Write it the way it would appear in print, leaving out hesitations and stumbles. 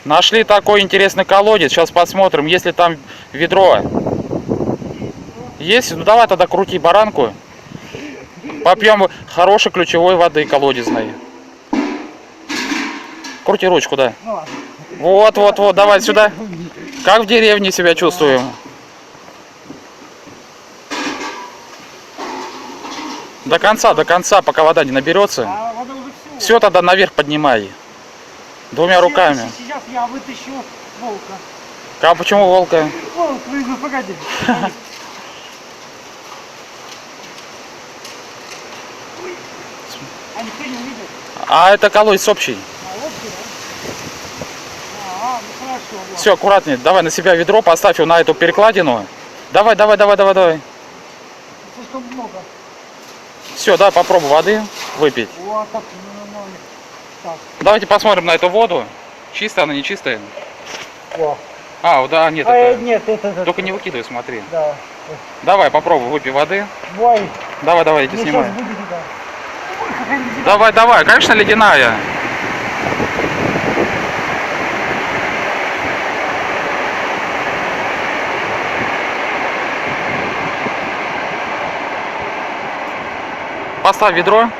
Нашли такой интересный колодец. Сейчас посмотрим, есть ли там ведро. Есть? Ну давай тогда крути баранку. Попьем хорошей ключевой воды колодезной. Крути ручку, да. Вот, вот, вот, давай сюда. Как в деревне себя чувствуем. До конца, пока вода не наберется. Все, тогда наверх поднимай. Двумя руками. Сейчас я вытащу волка. А почему волка? Волк, ну погоди. А никто не увидит? А это колодец общий. А, общий, да? Ну хорошо. Все, аккуратнее. Давай на себя ведро, поставь его на эту перекладину. Давай. Слишком много. Все, да, попробуй воды выпить. Вот так, так. Давайте посмотрим на эту воду. Чистая она, не чистая? О. А, да, нет, Нет, это... Только не выкидывай, смотри. Да. Давай, попробуй, выпей воды. Ой. Давай, иди снимай. Будет, Давай, конечно, ледяная. Поставь ведро.